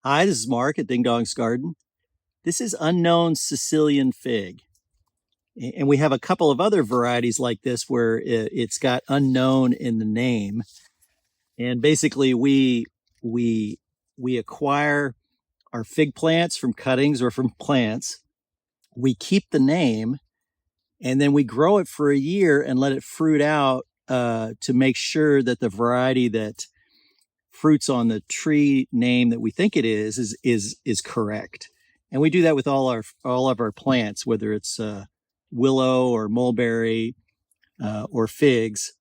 Hi, this is Mark at Dingdong's Garden. This is Unknown Sicilian Fig. And we have a couple of other varieties like this where it's got unknown in the name. And basically we acquire our fig plants from cuttings or from plants. We keep the name and then we grow it for a year and let it fruit out to make sure that the variety that fruits on the tree name that we think it is correct. And we do that with all of our plants, whether it's willow or mulberry or figs.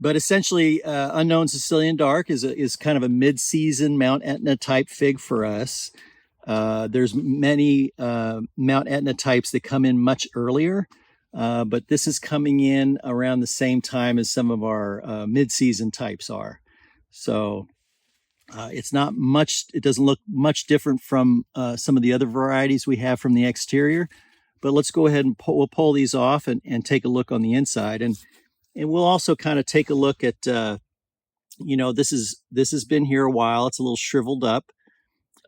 But essentially, Unknown Sicilian Dark is kind of a mid-season Mount Etna type fig for us. There's many Mount Etna types that come in much earlier, but this is coming in around the same time as some of our mid-season types are. So it's not much, it doesn't look much different from some of the other varieties we have from the exterior, but let's go ahead and we'll pull these off and take a look on the inside. And we'll also kind of take a look at, this has been here a while. It's a little shriveled up.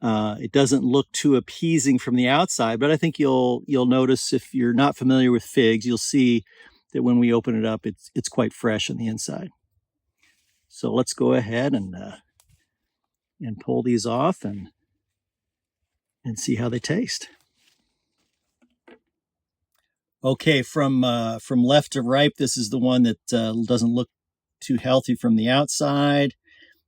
It doesn't look too appeasing from the outside, but I think you'll notice if you're not familiar with figs, you'll see that when we open it up, it's quite fresh on the inside. So let's go ahead and pull these off and see how they taste. Okay, from left to ripe, this is the one that doesn't look too healthy from the outside.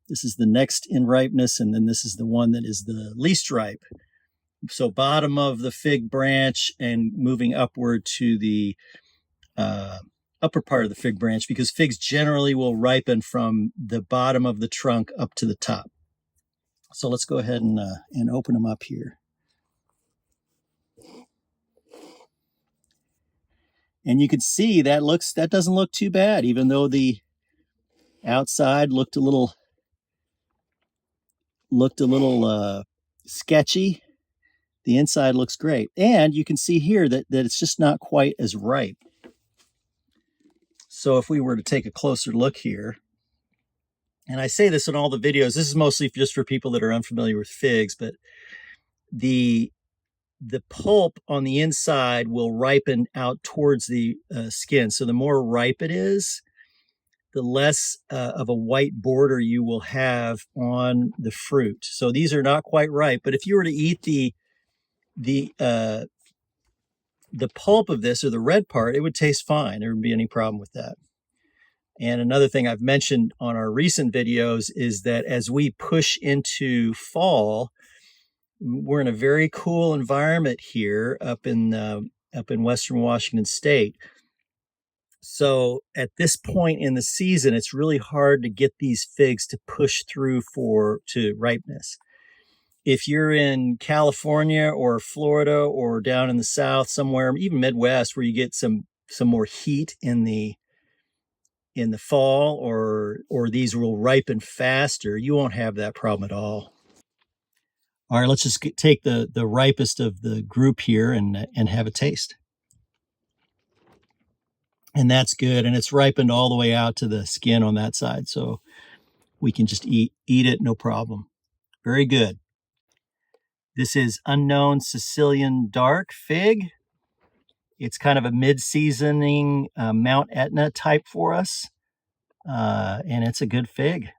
This is the next in ripeness, and then this is the one that is the least ripe. So bottom of the fig branch and moving upward to the upper part of the fig branch, because figs generally will ripen from the bottom of the trunk up to the top. So let's go ahead and open them up here. And you can see that doesn't look too bad, even though the outside looked a little sketchy. The inside looks great. And you can see here that it's just not quite as ripe. So if we were to take a closer look here, and I say this in all the videos, this is mostly just for people that are unfamiliar with figs, but the pulp on the inside will ripen out towards the skin. So the more ripe it is, the less of a white border you will have on the fruit. So these are not quite ripe, but if you were to eat the pulp of this, or the red part, it would taste fine. There wouldn't be any problem with that. And another thing I've mentioned on our recent videos is that as we push into fall, we're in a very cool environment here up in Western Washington State. So at this point in the season, it's really hard to get these figs to push through to ripeness. If you're in California or Florida or down in the South somewhere, even Midwest, where you get some more heat in the fall, or these will ripen faster, you won't have that problem at all. All right, let's just take the ripest of the group here and have a taste. And that's good, and it's ripened all the way out to the skin on that side, so we can just eat it, no problem. Very good. This is Unknown Sicilian Dark Fig. It's kind of a mid-seasoning Mount Etna type for us, and it's a good fig.